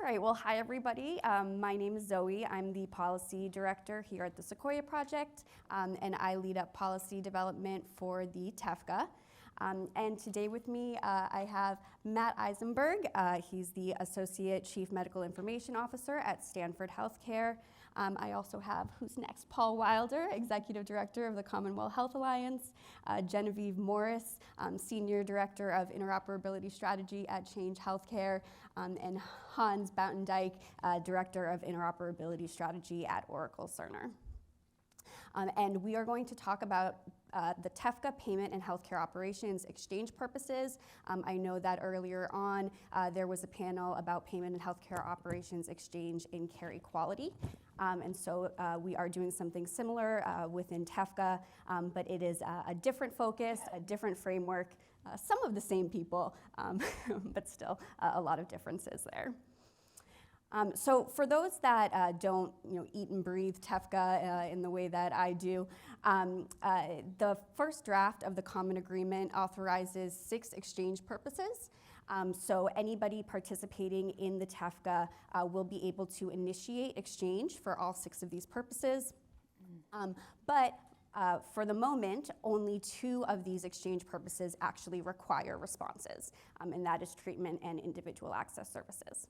All right, well, hi everybody. My name is Zoe. I'm the policy director here at the Sequoia Project, and I lead up policy development for the TEFCA. And today with me, I have Matt Eisenberg. He's the Associate Chief Medical Information Officer at Stanford Healthcare. I also have, who's next? Paul Wilder, Executive Director of the Commonwealth Health Alliance, Genevieve Morris, Senior Director of Interoperability Strategy at Change Healthcare, and Hans Boutendijk, Director of Interoperability Strategy at Oracle Cerner. And we are going to talk about the TEFCA payment and healthcare operations exchange purposes. I know that earlier on there was a panel about payment and healthcare operations exchange in Carequality. And so we are doing something similar within TEFCA, but it is a different focus, a different framework, some of the same people, but still a lot of differences there. So for those that don't eat and breathe TEFCA in the way that I do, the first draft of the Common Agreement authorizes 6 exchange purposes. So anybody participating in the TEFCA will be able to initiate exchange for all 6 of these purposes. But for the moment, only 2 of these exchange purposes actually require responses, and that is treatment and individual access services.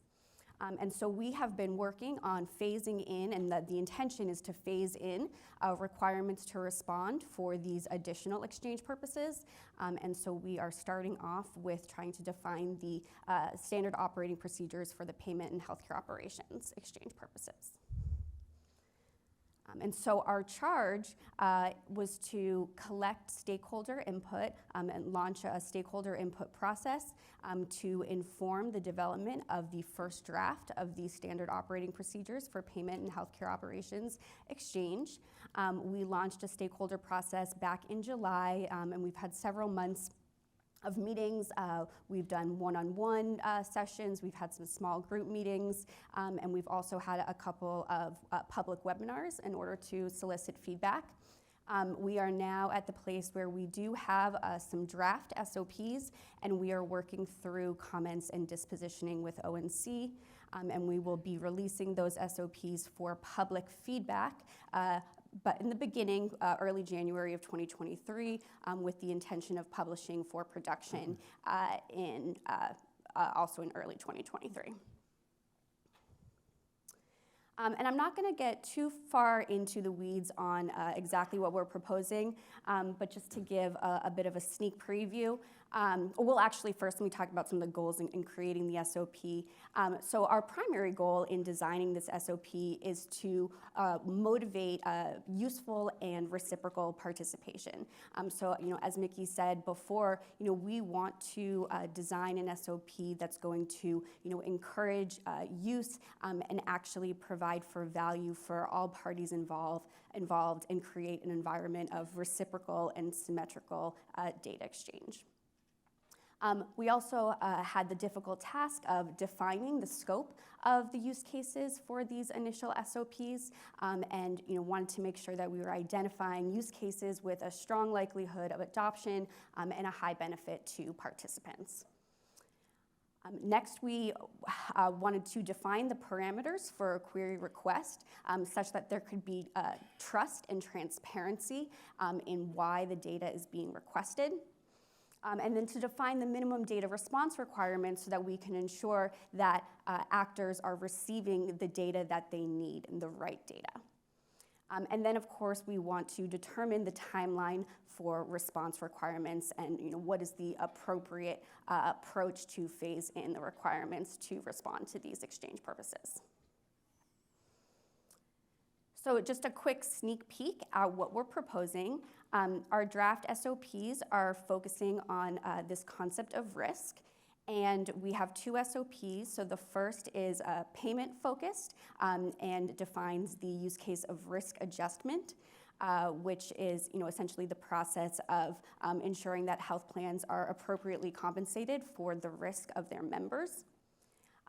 And so we have been working on phasing in, and the intention is to phase in requirements to respond for these additional exchange purposes. And so we are starting off with trying to define the standard operating procedures for the payment and healthcare operations exchange purposes. And so our charge was to collect stakeholder input and launch a stakeholder input process to inform the development of the first draft of the standard operating procedures for payment and healthcare operations exchange. We launched a stakeholder process back in July, and we've had several months of meetings. We've done one-on-one sessions, we've had some small group meetings, and we've also had a couple of public webinars in order to solicit feedback. We are now at the place where we do have some draft SOPs, and we are working through comments and dispositioning with ONC, and we will be releasing those SOPs for public feedback but in the beginning, early January of 2023, with the intention of publishing for production also in early 2023. And I'm not going to get too far into the weeds on exactly what we're proposing, but just to give a bit of a sneak preview. Well, actually, first let me talk about some of the goals in creating the SOP. So our primary goal in designing this SOP is to motivate useful and reciprocal participation. So, as Mickey said before, we want to design an SOP that's going to, encourage use and actually provide for value for all parties involved and create an environment of reciprocal and symmetrical data exchange. We also had the difficult task of defining the scope of the use cases for these initial SOPs, and wanted to make sure that we were identifying use cases with a strong likelihood of adoption and a high benefit to participants. Next, we wanted to define the parameters for a query request such that there could be trust and transparency in why the data is being requested. And then to define the minimum data response requirements so that we can ensure that actors are receiving the data that they need and the right data. And then, of course, we want to determine the timeline for response requirements and what is the appropriate approach to phase in the requirements to respond to these exchange purposes. So just a quick sneak peek at what we're proposing. Our draft SOPs are focusing on this concept of risk, and we have 2 SOPs. So the first is payment focused and defines the use case of risk adjustment, which is essentially the process of ensuring that health plans are appropriately compensated for the risk of their members.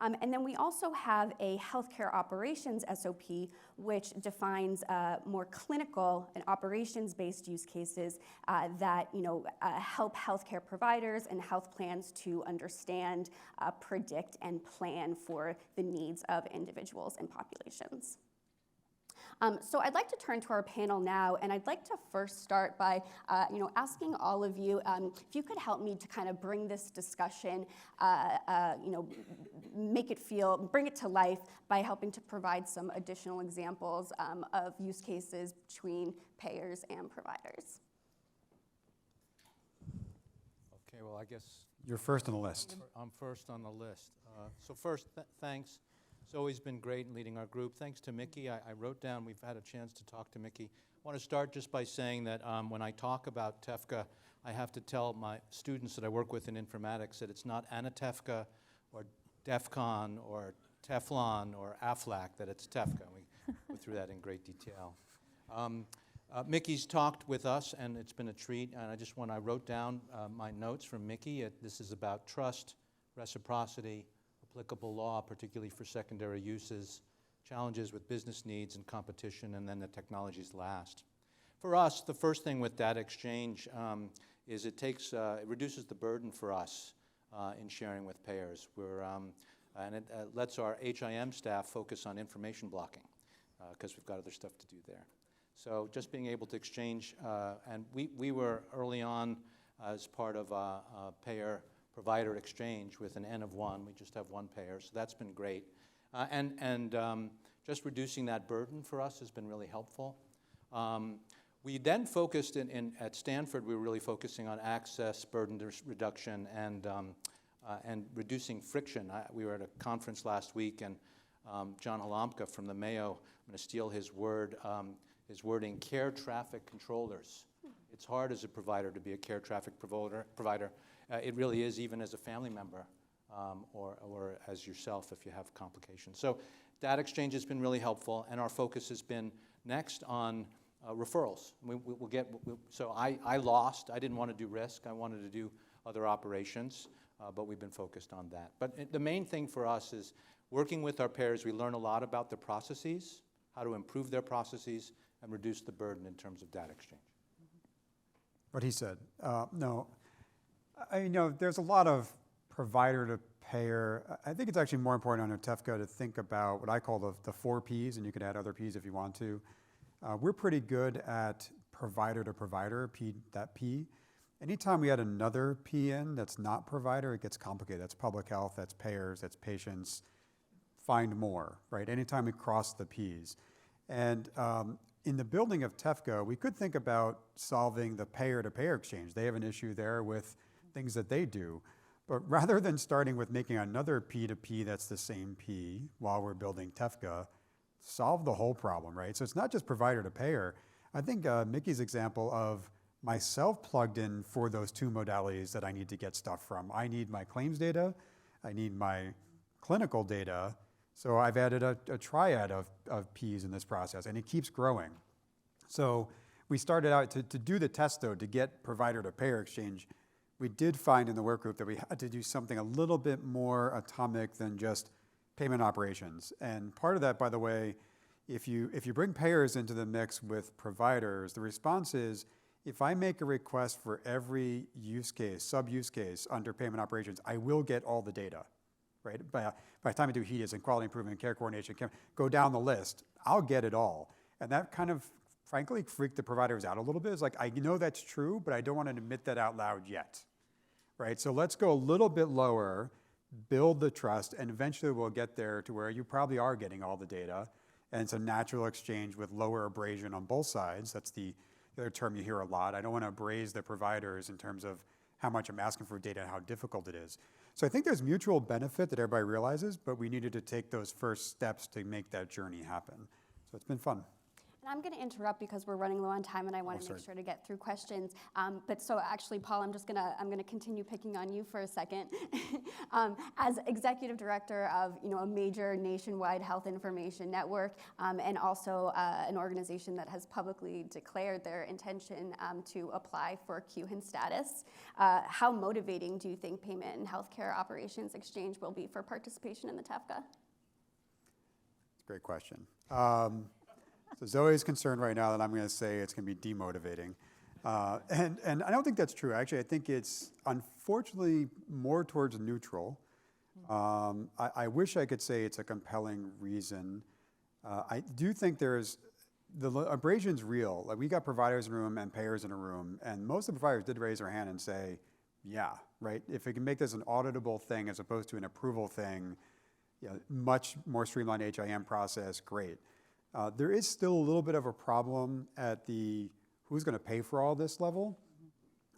And then we also have a healthcare operations SOP, which defines more clinical and operations-based use cases that help healthcare providers and health plans to understand, predict, and plan for the needs of individuals and populations. So I'd like to turn to our panel now, and I'd like to first start by asking all of you if you could help me to kind of bring this discussion, bring it to life by helping to provide some additional examples of use cases between payers and providers. Okay, well, I guess you're first on the list. I'm first on the list. So first, thanks. It's always been great in leading our group. Thanks to Mickey. I wrote down, we've had a chance to talk to Mickey. I want to start just by saying that when I talk about TEFCA, I have to tell my students that I work with in informatics that it's not ANA-TEFCA or DEFCON or Teflon or AFLAC, that it's TEFCA. We go through that in great detail. Mickey's talked with us, and it's been a treat. And I wrote down my notes from Mickey. This is about trust, reciprocity, applicable law, particularly for secondary uses, challenges with business needs and competition, and then the technologies last. For us, the first thing with data exchange is it reduces the burden for us in sharing with payers. And it lets our HIM staff focus on information blocking because we've got other stuff to do there. So just being able to exchange, and we were early on as part of a payer-provider exchange with an N of 1. We just have one payer, so that's been great. Just reducing that burden for us has been really helpful. We then focused at Stanford, we were really focusing on access, burden reduction, and reducing friction. We were at a conference last week, and John Halamka from the Mayo, I'm going to steal his wording, care traffic controllers. It's hard as a provider to be a care traffic provider. It really is, even as a family member or as yourself if you have complications. So data exchange has been really helpful, and our focus has been next on referrals. So I lost. I didn't want to do risk. I wanted to do other operations, but we've been focused on that. But the main thing for us is working with our payers. We learn a lot about their processes, how to improve their processes, and reduce the burden in terms of data exchange. What he said. No, there's a lot of provider to payer. I think it's actually more important under TEFCA to think about what I call the 4 Ps, and you could add other Ps if you want to. We're pretty good at provider to provider, that P. Anytime we add another P in that's not provider, it gets complicated. That's public health, that's payers, that's patients. Find more, right? Anytime we cross the Ps. And in the building of TEFCA, we could think about solving the payer-to-payer exchange. They have an issue there with things that they do. But rather than starting with making another P2P that's the same P while we're building TEFCA, solve the whole problem, right? So it's not just provider to payer. I think Mickey's example of myself plugged in for those 2 modalities that I need to get stuff from. I need my claims data, I need my clinical data. So I've added a triad of Ps in this process, and it keeps growing. So we started out to do the test, though, to get provider to payer exchange. We did find in the work group that we had to do something a little bit more atomic than just payment operations. And part of that, by the way, if you bring payers into the mix with providers, the response is, if I make a request for every use case, sub-use case under payment operations, I will get all the data, right? By the time I do HEDIS and quality improvement, care coordination, go down the list, I'll get it all. And that kind of, frankly, freaked the providers out a little bit. It's like, I know that's true, but I don't want to admit that out loud yet, right? So let's go a little bit lower, build the trust, and eventually we'll get there to where you probably are getting all the data. And it's a natural exchange with lower abrasion on both sides. That's the other term you hear a lot. I don't want to abrase the providers in terms of how much I'm asking for data and how difficult it is. So I think there's mutual benefit that everybody realizes, but we needed to take those first steps to make that journey happen. So it's been fun. And I'm going to interrupt because we're running low on time, and I want to make sure to get through questions. But so actually, Paul, I'm gonna continue picking on you for a second. As executive director of a major nationwide health information network, and also an organization that has publicly declared their intention to apply for QHIN status, how motivating do you think Payment and Healthcare Operations Exchange will be for participation in the TEFCA? It's a great question. So Zoe's concerned right now that I'm going to say it's going to be demotivating. And I don't think that's true. Actually, I think it's unfortunately more towards neutral. I wish I could say it's a compelling reason. I do think the abrasion's real. Like, we got providers in a room and payers in a room, and most of the providers did raise their hand and say, yeah, right? If we can make this an auditable thing as opposed to an approval thing, much more streamlined HIM process, great. There is still a little bit of a problem at the who's going to pay for all this level.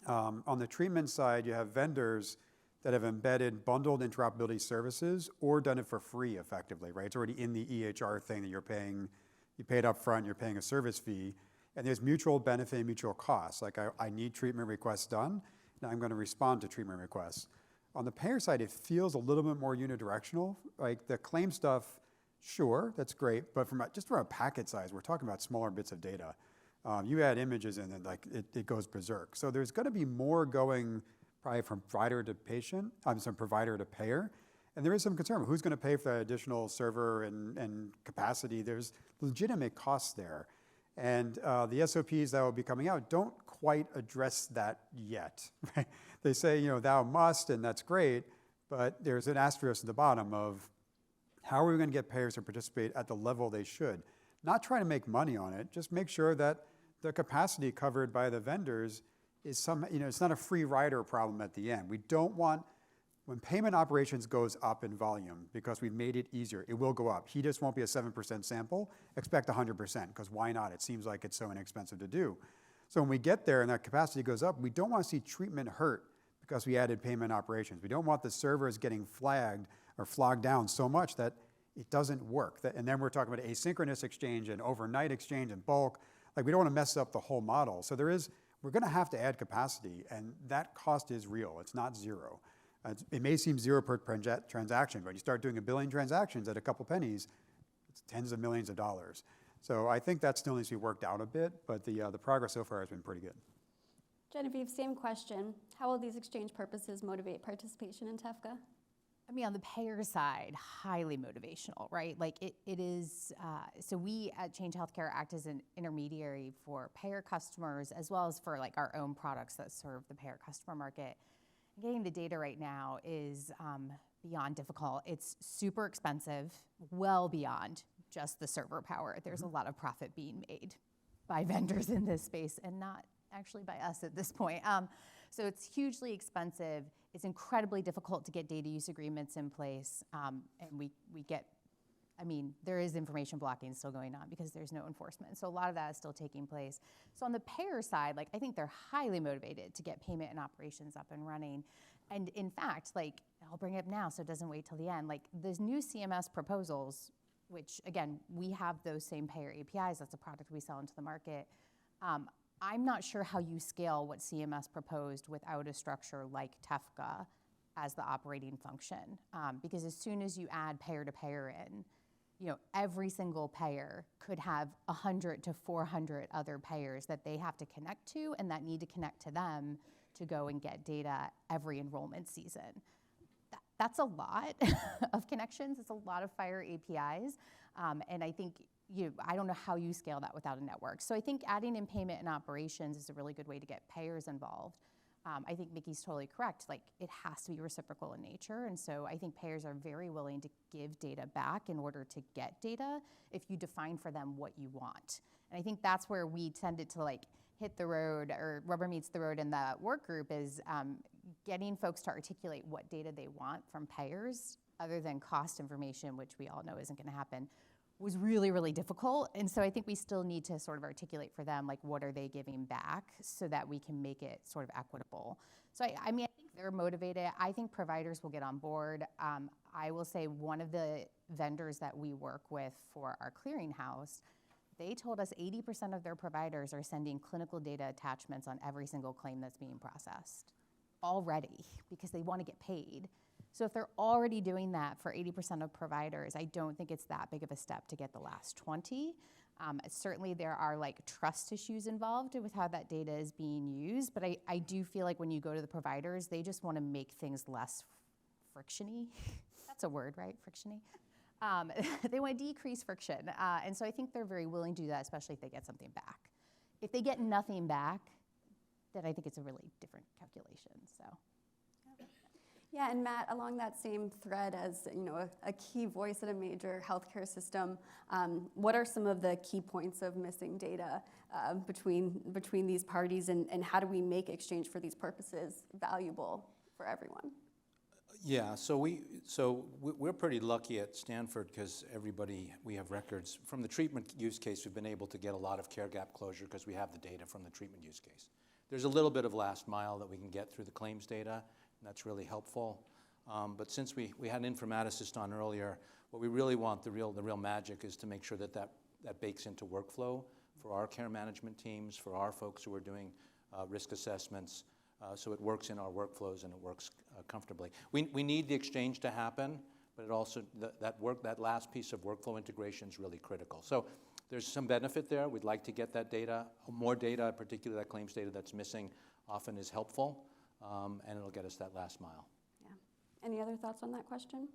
On the treatment side, you have vendors that have embedded bundled interoperability services or done it for free effectively, right? It's already in the EHR thing that you're paying. You pay it up front, you're paying a service fee, and there's mutual benefit and mutual costs. Like, I need treatment requests done, now I'm going to respond to treatment requests. On the payer side, it feels a little bit more unidirectional. Like, the claim stuff, sure, that's great, but just from a packet size, we're talking about smaller bits of data. You add images in and it goes berserk. So there's going to be more going probably from provider to patient, provider to payer. And there is some concern, who's going to pay for that additional server and capacity? There's legitimate costs there. And the SOPs that will be coming out don't quite address that yet. Right? They say, thou must, and that's great, but there's an asterisk at the bottom of how are we going to get payers to participate at the level they should? Not trying to make money on it, just make sure that the capacity covered by the vendors is it's not a free rider problem at the end. We don't want, when payment operations goes up in volume, because we've made it easier, it will go up. HEDIS won't be a 7% sample, expect 100%, because why not? It seems like it's so inexpensive to do. So when we get there and that capacity goes up, we don't want to see treatment hurt because we added payment operations. We don't want the servers getting flagged or flogged down so much that it doesn't work. And then we're talking about asynchronous exchange and overnight exchange and bulk. Like, we don't want to mess up the whole model. So we're going to have to add capacity, and that cost is real. It's not zero. It may seem zero per transaction, but you start doing 1 billion transactions at a couple pennies, it's tens of millions of dollars. So I think that still needs to be worked out a bit, but the progress so far has been pretty good. Genevieve, same question. How will these exchange purposes motivate participation in TEFCA? I mean, on the payer side, highly motivational, right? Like, it is, so we at Change Healthcare act as an intermediary for payer customers as well as for like our own products that serve the payer customer market. Getting the data right now is beyond difficult. It's super expensive, well beyond just the server power. There's a lot of profit being made by vendors in this space and not actually by us at this point. So it's hugely expensive. It's incredibly difficult to get data use agreements in place. And we get, there is information blocking still going on because there's no enforcement. So a lot of that is still taking place. So on the payer side, I think they're highly motivated to get payment and operations up and running. And in fact, I'll bring it up now so it doesn't wait till the end. Those new CMS proposals, which again, we have those same payer APIs, that's a product we sell into the market. I'm not sure how you scale what CMS proposed without a structure like TEFCA as the operating function. Because as soon as you add payer to payer in, every single payer could have 100 to 400 other payers that they have to connect to and that need to connect to them to go and get data every enrollment season. That's a lot of connections. It's a lot of FHIR APIs. And I think I don't know how you scale that without a network. So I think adding in payment and operations is a really good way to get payers involved. I think Mickey's totally correct. It has to be reciprocal in nature. And so I think payers are very willing to give data back in order to get data if you define for them what you want. And I think that's where we tended to hit the road, or rubber meets the road in the work group, is getting folks to articulate what data they want from payers other than cost information, which we all know isn't going to happen, was really, really difficult. And so I think we still need to sort of articulate for them, what are they giving back so that we can make it sort of equitable. So I think they're motivated. I think providers will get on board. I will say one of the vendors that we work with for our clearinghouse, They told us 80% of their providers are sending clinical data attachments on every single claim that's being processed already because they want to get paid. So if they're already doing that for 80% of providers, I don't think it's that big of a step to get the last 20. Certainly there are like trust issues involved with how that data is being used, but I do feel like when you go to the providers, they just want to make things less frictiony. That's a word, right? Frictiony. They want to decrease friction. And so I think they're very willing to do that, especially if they get something back. If they get nothing back, then I think it's a really different calculation, so. Yeah, and Matt, along that same thread as a key voice at a major healthcare system, what are some of the key points of missing data between these parties, and how do we make exchange for these purposes valuable for everyone? Yeah, so we're pretty lucky at Stanford because we have records. From the treatment use case, we've been able to get a lot of care gap closure because we have the data from the treatment use case. There's a little bit of last mile that we can get through the claims data, and that's really helpful. But since we had an informaticist on earlier, what we really want, the real magic, is to make sure that bakes into workflow for our care management teams, for our folks who are doing risk assessments, so it works in our workflows and it works comfortably. We need the exchange to happen, but it also, that last piece of workflow integration is really critical. So there's some benefit there. We'd like to get that data. More data, particularly that claims data that's missing, often is helpful, and it'll get us that last mile. Yeah. Any other thoughts on that question?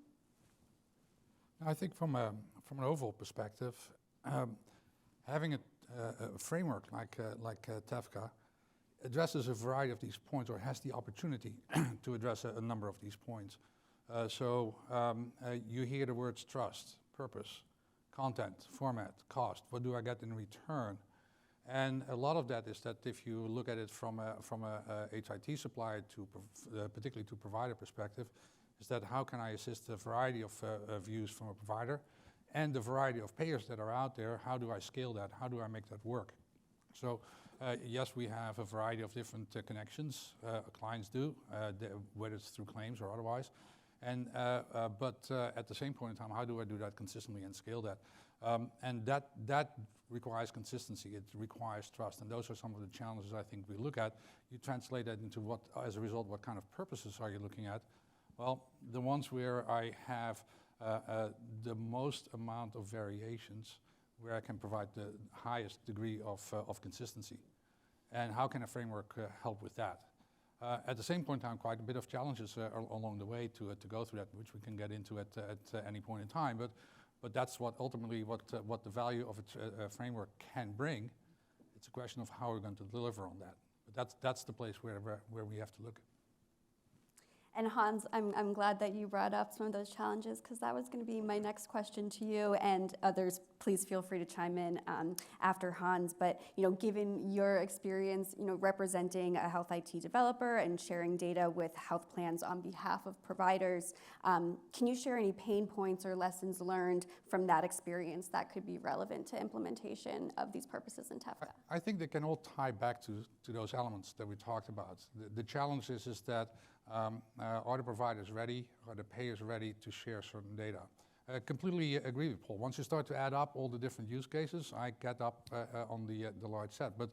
I think from an overall perspective, having a framework like TEFCA addresses a variety of these points, or has the opportunity to address a number of these points. So you hear the words trust, purpose, content, format, cost. What do I get in return? And a lot of that is that if you look at it from a HIT supplier to particularly to provider perspective, is that how can I assist a variety of views from a provider and the variety of payers that are out there? How do I scale that? How do I make that work? So yes, we have a variety of different connections. Clients do, whether it's through claims or otherwise. And but at the same point in time, how do I do that consistently and scale that? And that requires consistency. It requires trust, and those are some of the challenges I think we look at. You translate that into what, as a result, what kind of purposes are you looking at? Well, the ones where I have the most amount of variations, where I can provide the highest degree of consistency. And how can a framework help with that? At the same point in time, quite a bit of challenges along the way to go through that, which we can get into at any point in time. But that's what ultimately what the value of a framework can bring. It's a question of how we're going to deliver on that. But that's the place where we have to look. And Hans, I'm glad that you brought up some of those challenges, because that was going to be my next question to you, and others, please feel free to chime in after Hans. But given your experience, representing a health IT developer and sharing data with health plans on behalf of providers, can you share any pain points or lessons learned from that experience that could be relevant to implementation of these purposes in TEFCA? I think they can all tie back to those elements that we talked about. The challenge is that are the providers ready, are the payers ready to share certain data? I completely agree with Paul. Once you start to add up all the different use cases, I get up on the large set. But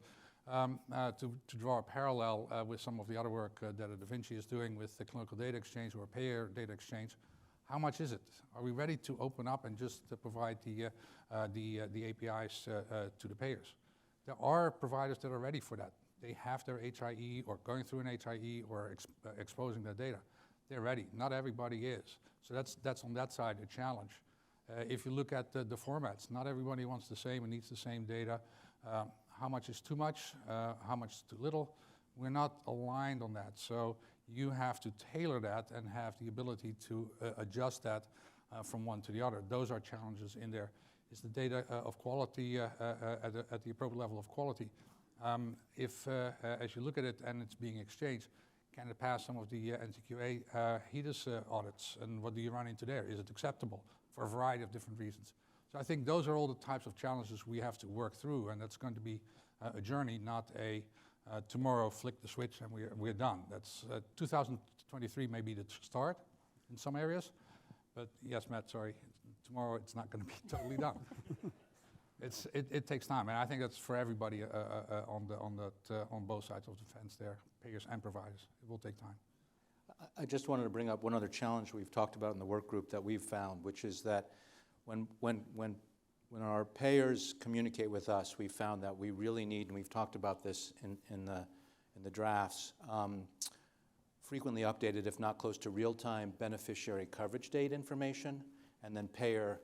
to draw a parallel with some of the other work that Da Vinci is doing with the clinical data exchange or payer data exchange, how much is it? Are we ready to open up and just provide the APIs to the payers? There are providers that are ready for that. They have their HIE or going through an HIE or exposing their data. They're ready. Not everybody is. So that's on that side a challenge. If you look at the formats, not everybody wants the same and needs the same data. How much is too much? How much is too little? We're not aligned on that. So you have to tailor that and have the ability to adjust that from one to the other. Those are challenges in there. Is the data of quality at the appropriate level of quality? If, as you look at it and it's being exchanged, can it pass some of the NCQA HEDIS audits? And what do you run into there? Is it acceptable for a variety of different reasons? So I think those are all the types of challenges we have to work through, and that's going to be a journey, not a tomorrow flick the switch and we're done. That's 2023 may be the start in some areas, but yes, Matt, sorry, tomorrow it's not going to be totally done. It takes time, and I think that's for everybody on both sides of the fence there, payers and providers. It will take time. I just wanted to bring up one other challenge we've talked about in the work group that we've found, which is that when our payers communicate with us, we found that we really need, and we've talked about this in the drafts, frequently updated, if not close to real-time, beneficiary coverage date information, and then payer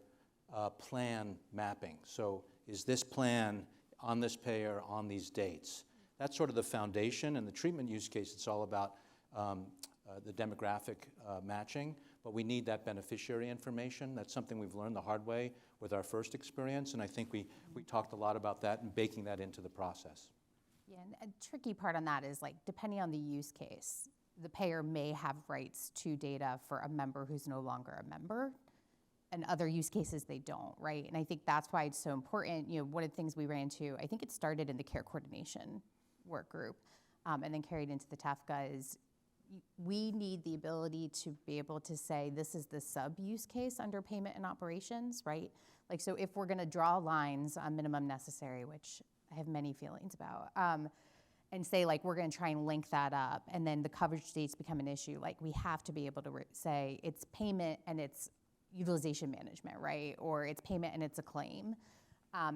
plan mapping. So is this plan on this payer on these dates? That's sort of the foundation. And the treatment use case, it's all about the demographic matching, but we need that beneficiary information. That's something we've learned the hard way with our first experience, and I think we talked a lot about that and baking that into the process. Yeah, and a tricky part on that is, like, depending on the use case, the payer may have rights to data for a member who's no longer a member, and other use cases they don't, right? And I think that's why it's so important. You know, one of the things we ran into, I think it started in the care coordination work group, and then carried into the TEFCA, is we need the ability to be able to say, this is the sub-use case under payment and operations, right? Like, so if we're gonna draw lines on minimum necessary, which I have many feelings about, and say, like, we're gonna try and link that up, and then the coverage dates become an issue, like, we have to be able to say it's payment and it's utilization management, right? Or it's payment and it's a claim.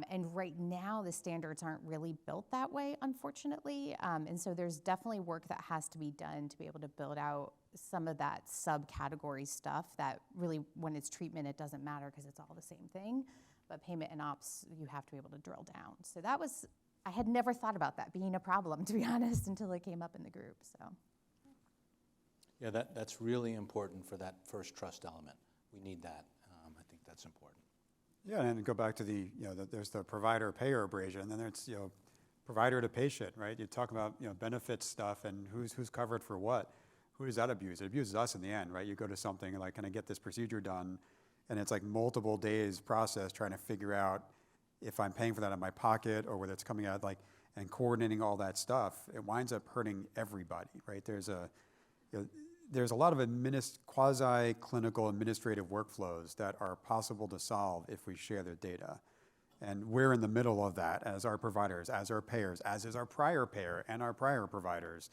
And right now, the standards aren't really built that way, unfortunately. And so there's definitely work that has to be done to be able to build out some of that subcategory stuff that really, when it's treatment, it doesn't matter because it's all the same thing. But payment and ops, you have to be able to drill down. So that was, I had never thought about that being a problem, to be honest, until it came up in the group, so. Yeah, that's really important for that first trust element. We need that. I think that's important. Yeah, and go back to there's the provider-payer abrasion, and then there's, provider to patient, right? You talk about, benefits stuff and who's covered for what. Who does that abuse? It abuses us in the end, right? You go to something like, can I get this procedure done? And it's like multiple days process trying to figure out if I'm paying for that out of my pocket or whether it's coming out, like, and coordinating all that stuff. It winds up hurting everybody, right? There's a lot of quasi-clinical administrative workflows that are possible to solve if we share the data. And we're in the middle of that as our providers, as our payers, as is our prior payer and our prior providers.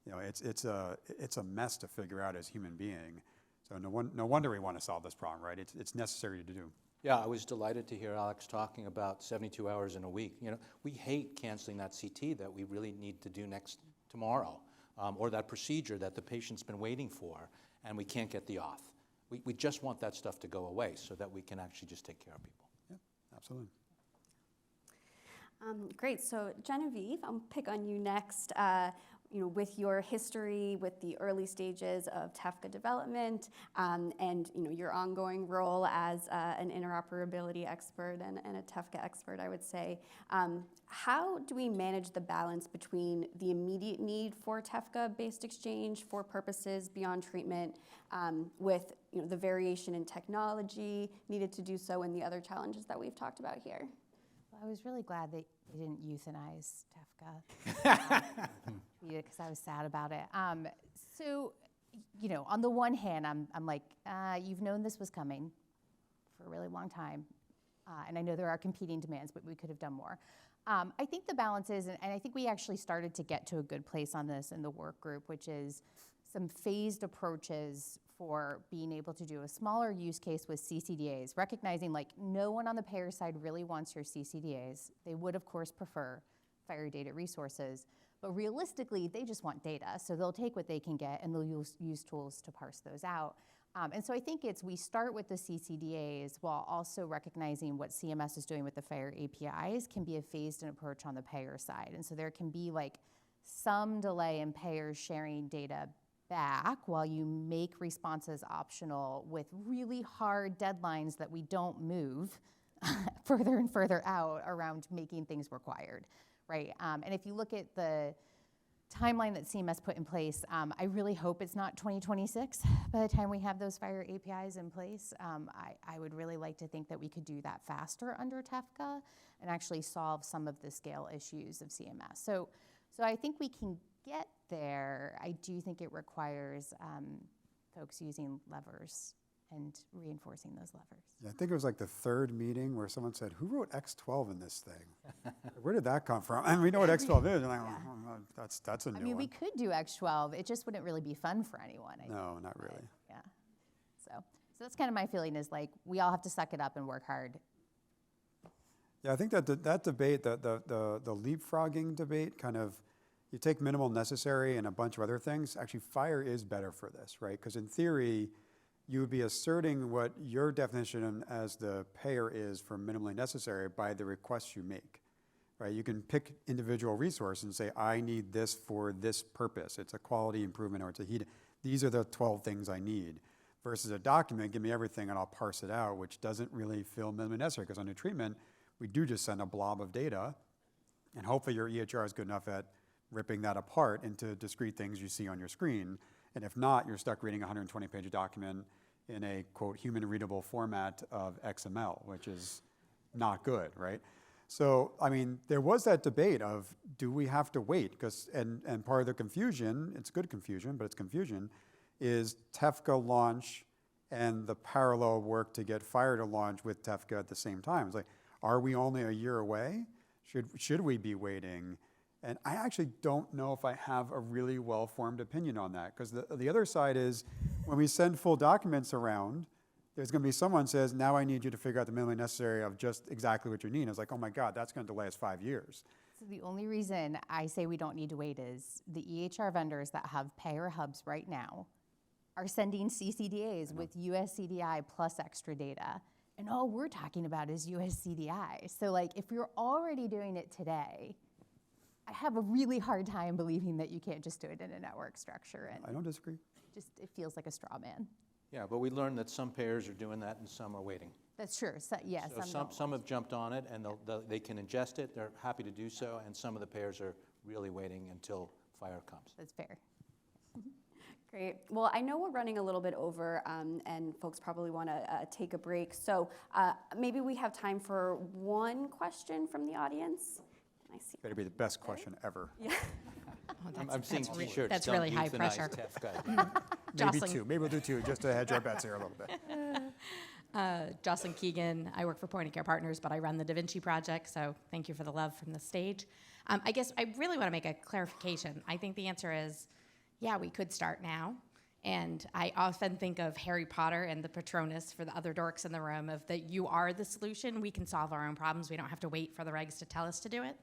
It's a mess to figure out as human being. So no wonder we want to solve this problem, right? It's necessary to do. Yeah, I was delighted to hear Alex talking about 72 hours in a week. We hate canceling that CT that we really need to do tomorrow. Or that procedure that the patient's been waiting for, and we can't get the auth. We just want that stuff to go away so that we can actually just take care of people. Yeah, absolutely. Great, so Genevieve, I'll pick on you next. With your history with the early stages of TEFCA development, and your ongoing role as an interoperability expert and a TEFCA expert, I would say, how do we manage the balance between the immediate need for TEFCA-based exchange for purposes beyond treatment, with the variation in technology needed to do so and the other challenges that we've talked about here? Well, I was really glad that you didn't euthanize TEFCA. Because I was sad about it. So, on the one hand, I'm like, you've known this was coming for a really long time. And I know there are competing demands, but we could have done more. I think the balance is, and I think we actually started to get to a good place on this in the work group, which is some phased approaches for being able to do a smaller use case with CCDAs, recognizing, like, no one on the payer side really wants your CCDAs. They would, of course, prefer FHIR data resources. But realistically, they just want data, so they'll take what they can get and they'll use tools to parse those out. And so I think we start with the CCDAs while also recognizing what CMS is doing with the FHIR APIs can be a phased-in approach on the payer side. And so there can be, like, some delay in payers sharing data back while you make responses optional with really hard deadlines that we don't move further and further out around making things required. Right, and if you look at the timeline that CMS put in place, I really hope it's not 2026 by the time we have those FHIR APIs in place. I would really like to think that we could do that faster under TEFCA and actually solve some of the scale issues of CMS. So I think we can get there. I do think it requires folks using levers and reinforcing those levers. Yeah, I think it was like the third meeting where someone said, who wrote X12 in this thing? Where did that come from? And we know what X12 is. And I'm like, oh, that's a new I mean, one. we could do X12. It just wouldn't really be fun for anyone. I No, think, not really. but, yeah. So that's kind of my feeling is like, we all have to suck it up and work hard. Yeah, I think that that debate, the leapfrogging debate, kind of, you take minimal necessary and a bunch of other things. Actually, FHIR is better for this, right? Because in theory, you would be asserting what your definition as the payer is for minimally necessary by the requests you make, right? You can pick individual resource and say, I need this for this purpose. It's a quality improvement or it's a heat. These are the 12 things I need. Versus a document, give me everything and I'll parse it out, which doesn't really feel minimally necessary because under treatment, we do just send a blob of data and hopefully your EHR is good enough at ripping that apart into discrete things you see on your screen. And if not, you're stuck reading a 120-page document in a, quote, human-readable format of XML, which is not good, right? So, I mean, there was that debate of, do we have to wait? And part of the confusion, it's good confusion, but it's confusion, is TEFCA launch and the parallel work to get FHIR to launch with TEFCA at the same time. It's like, are we only a year away? Should we be waiting? And I actually don't know if I have a really well-formed opinion on that, because the other side is when we send full documents around, there's going to be someone says, now I need you to figure out the minimally necessary of just exactly what you need. It's like, oh my God, that's going to delay us 5 years. So the only reason I say we don't need to wait is the EHR vendors that have payer hubs right now are sending CCDAs with USCDI plus extra data. And all we're talking about is USCDI. So like, if you're already doing it today, I have a really hard time believing that you can't just do it in a network structure. And I don't disagree. just, it feels like a straw man. Yeah, but we learned that some payers are doing that and some are waiting. That's true. So, yeah, So some have jumped on it and they can ingest it, they're happy to do so, and some of the payers are really waiting until FHIR comes. That's fair. Great. Well, I know we're running a little bit over, and folks probably want to take a break. So maybe we have time for one question from the audience. I see. Better be the best question ever. Yeah. I'm seeing T-shirts. that's "Don't really high euthanize pressure." TEFCA." Maybe Jocelyn. two. Maybe we'll do two just to hedge our bets here a little bit. Jocelyn Keegan, I work for Point of Care Partners, but I run the Da Vinci Project, so thank you for the love from the stage. I guess I really want to make a clarification. I think the answer is, yeah, we could start now. And I often think of Harry Potter and the Patronus for the other dorks in the room of that you are the solution. We can solve our own problems. We don't have to wait for the regs to tell us to do it.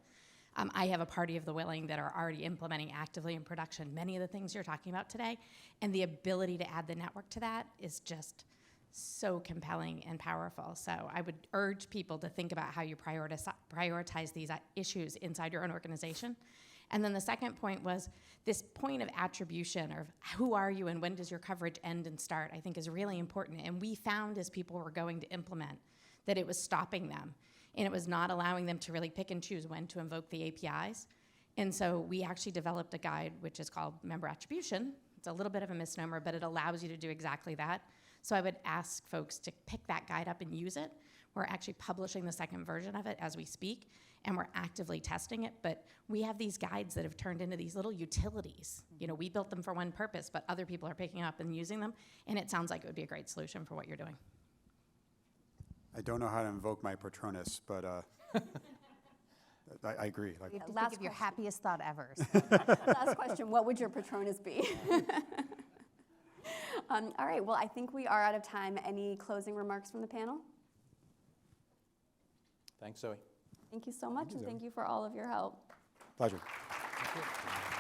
I have a party of the willing that are already implementing actively in production many of the things you're talking about today. And the ability to add the network to that is just so compelling and powerful. So I would urge people to think about how you prioritize these issues inside your own organization. And then the second point was this point of attribution, or who are you and when does your coverage end and start, I think is really important. And we found as people were going to implement that it was stopping them. And it was not allowing them to really pick and choose when to invoke the APIs. And so we actually developed a guide which is called Member Attribution. It's a little bit of a misnomer, but it allows you to do exactly that. So I would ask folks to pick that guide up and use it. We're actually publishing the second version of it as we speak, and we're actively testing it. But we have these guides that have turned into these little utilities. You know, we built them for one purpose, but other people are picking up and using them, and it sounds like it would be a great solution for what you're doing. I don't know how to invoke my Patronus, but I agree. Like, You have to Last think of your question. happiest thought ever. Last question, what would your Patronus be? All right, well, I think we are out of time. Any closing remarks from the panel? Thanks, Zoe. Thank you so much, and thank you for all of your help. pleasure. Thank you.